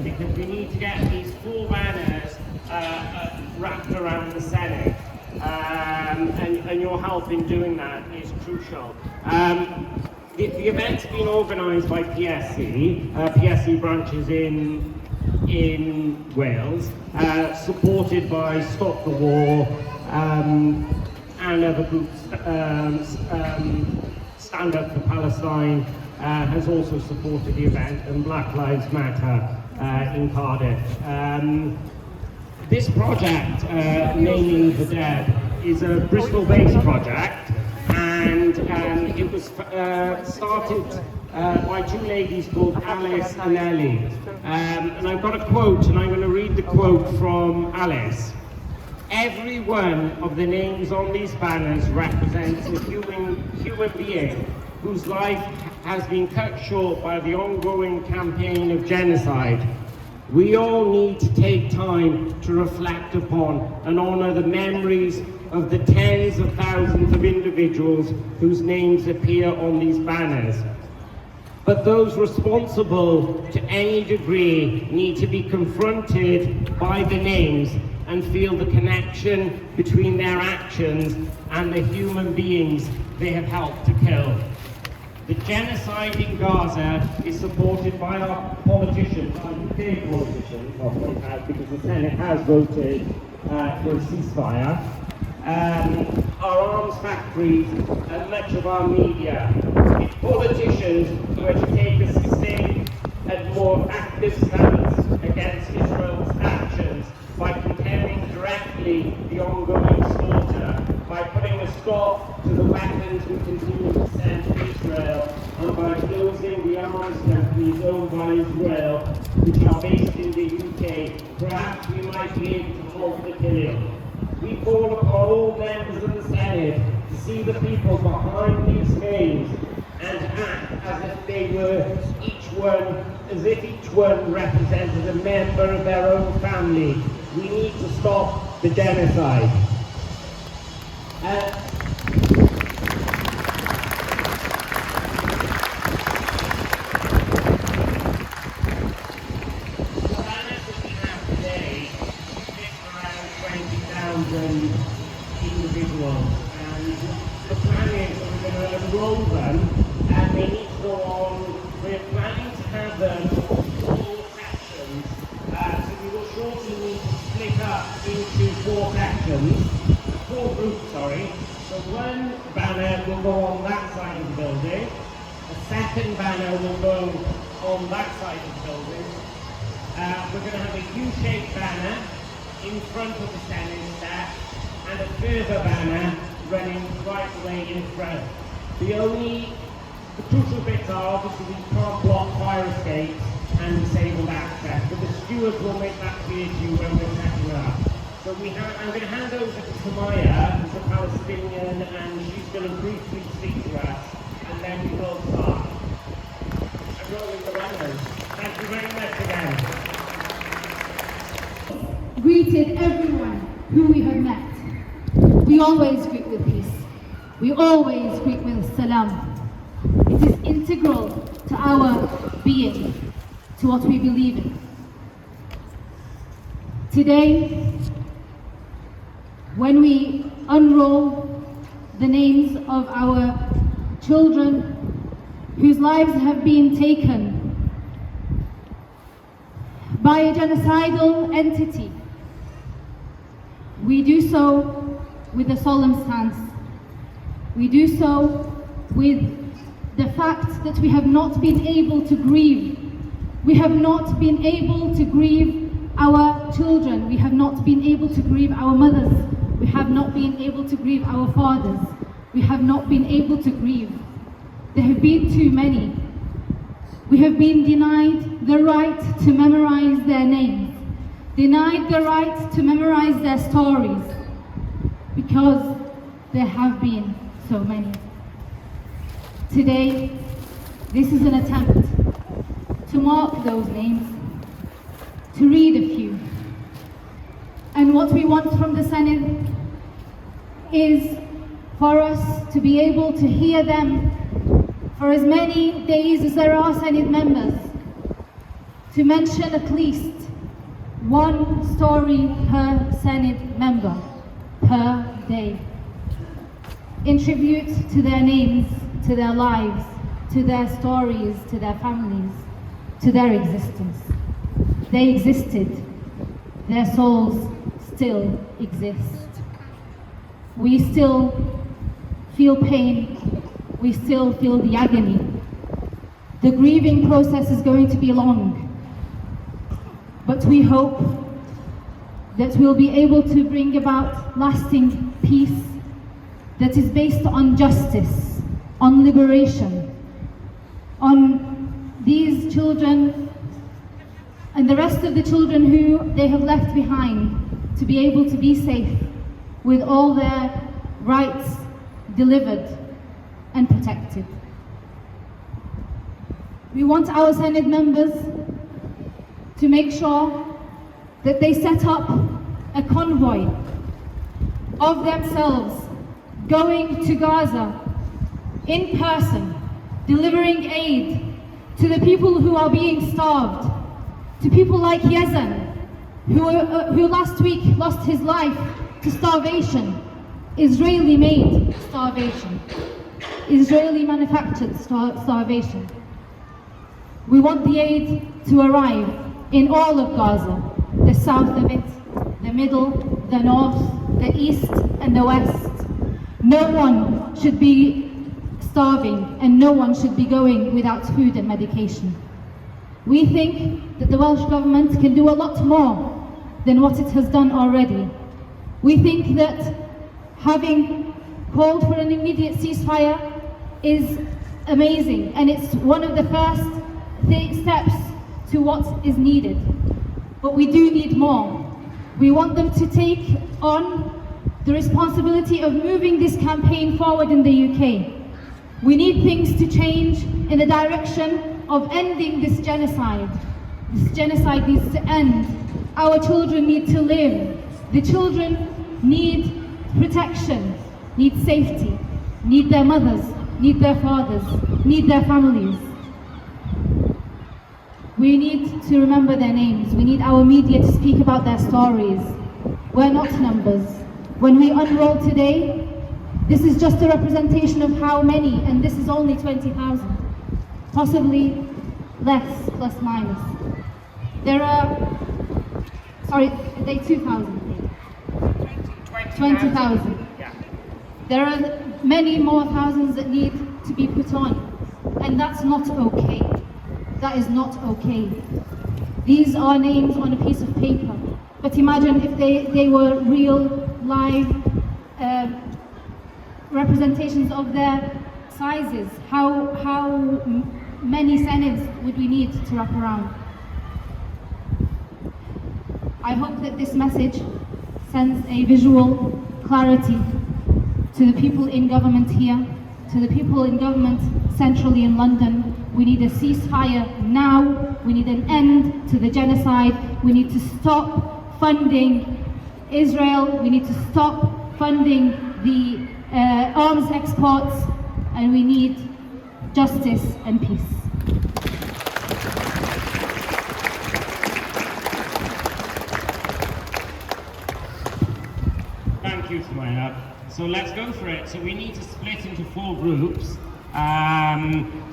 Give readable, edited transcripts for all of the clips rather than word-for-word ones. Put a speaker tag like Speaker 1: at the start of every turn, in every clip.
Speaker 1: Because we need to get these 4 banners wrapped around the Senedd, and your help in doing that is crucial. The event's been organised by PSC, PSC branches in Wales, supported by Stop the War and other groups. Stand Up for Palestine has also supported the event, and Black Lives Matter in Cardiff. This project, Naming the Dead, is a Bristol-based project, and it was started by 2 ladies called Alice and Ellie. And I've got a quote, and I'm going to read the quote from Alice. "Every one of the names on these banners represents a human being whose life has been cut short by the ongoing campaign of genocide. We all need to take time to reflect upon and honour the memories of the tens of thousands of individuals whose names appear on these banners. But those responsible to any degree need to be confronted by the names and feel the connection between their actions and the human beings they have helped to kill. The genocide in Gaza is supported by our politicians, our UK politicians, because the Senedd has voted for a ceasefire, our arms factories, and much of our media. It's politicians who are to take a sustained and more active stance against Israel's actions by condemning directly the ongoing slaughter, by putting a stop to the weapons we continue to send to Israel, and by closing the arms companies owned by Israel, which are based in the UK. Perhaps we might be able to halt the killing. We call upon all members of the Senedd to see the people behind these names and act as if they were each one represented a member of their own family. We need to stop the genocide. Individuals, and the plan is that we're going to enroll them, and they need to go on. We're planning to have them all sections, so we will shortly need to split up into 4 groups, sorry. So one banner will go on that side of the building, a second banner will go on that side of the building. We're going to have a U-shaped banner in front of the Senedd step, and a further banner running right away in front. The crucial bits are obviously we can't block fire escapes and disabled access, but the stewards will make that clear to you when we're setting up. So I'm going to hand over to Maya, who's a Palestinian, and she's going to briefly speak to us, and then we will start. I'm rolling the banners. Thank you very much again.
Speaker 2: Greeted everyone who we have met. We always greet with peace. We always greet with salam. It is integral to our being, to what we believe in. Today, when we unroll the names of our children whose lives have been taken by a genocidal entity, We do so with a solemn stance. We do so with the fact that we have not been able to grieve. We have not been able to grieve our children. We have not been able to grieve our mothers. We have not been able to grieve our fathers. We have not been able to grieve. There have been too many. We have been denied the right to memorize their names, denied the right to memorize their stories, because there have been so many. Today, this is an attempt to mark those names, to read a few. And what we want from the Senedd is for us to be able to hear them for as many days as there are Senedd members, to mention at least one story per Senedd member per day, in tribute to their names, to their lives, to their stories, to their families, to their existence. They existed, their souls still exist. We still feel pain, we still feel the agony. The grieving process is going to be long, but we hope that we'll be able to bring about lasting peace that is based on justice, on liberation, on these children and the rest of the children who they have left behind, to be able to be safe with all their rights delivered and protected. We want our Senedd members to make sure that they set up a convoy of themselves going to Gaza in person, delivering aid to the people who are being starved, to people like Gazans, who last week lost his life to starvation, Israeli-made starvation, Israeli-manufactured starvation. We want the aid to arrive in all of Gaza, the south of it, the middle, the north, the east and the west. No one should be starving and no one should be going without food and medication. We think that the Welsh Government can do a lot more than what it has done already. We think that having called for an immediate ceasefire is amazing, and it's one of the first steps to what is needed. But we do need more. We want them to take on the responsibility of moving this campaign forward in the UK. We need things to change in the direction of ending this genocide. This genocide needs to end. Our children need to live. The children need protection, need safety, need their mothers, need their fathers, need their families. We need to remember their names. We need our media to speak about their stories. We're not numbers. When we unroll today, this is just a representation of how many, and this is only 20,000. Possibly less, plus minus. There are, sorry, they 2,000. 20,000.
Speaker 1: Yeah.
Speaker 2: There are many more thousands that need to be put on, and that's not okay. That is not okay. These are names on a piece of paper, but imagine if they were real, live representations of their sizes. How many Seneds would we need to wrap around? I hope that this message sends a visual clarity to the people in government here, to the people in government centrally in London. We need a ceasefire now. We need an end to the genocide. We need to stop funding Israel. We need to stop funding the arms exports, and we need justice and peace.
Speaker 1: Thank you, Sumaya. So let's go for it. So we need to split into 4 groups.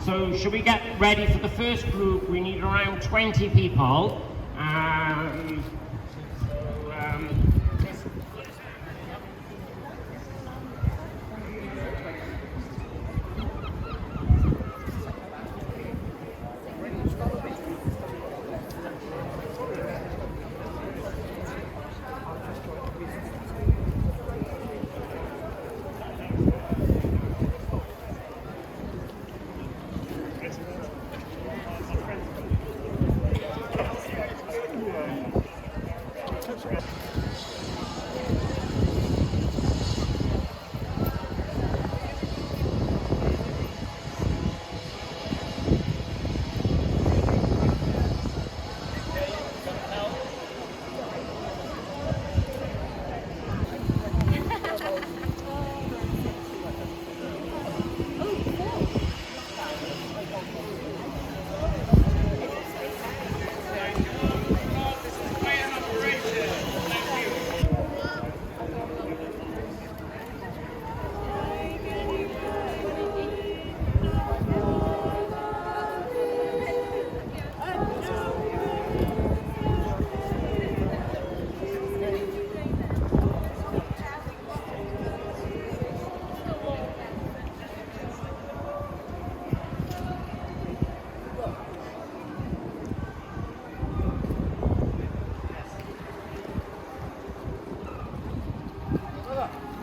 Speaker 1: So should we get ready for the first group? We need around 20 people.
Speaker 3: Bravo.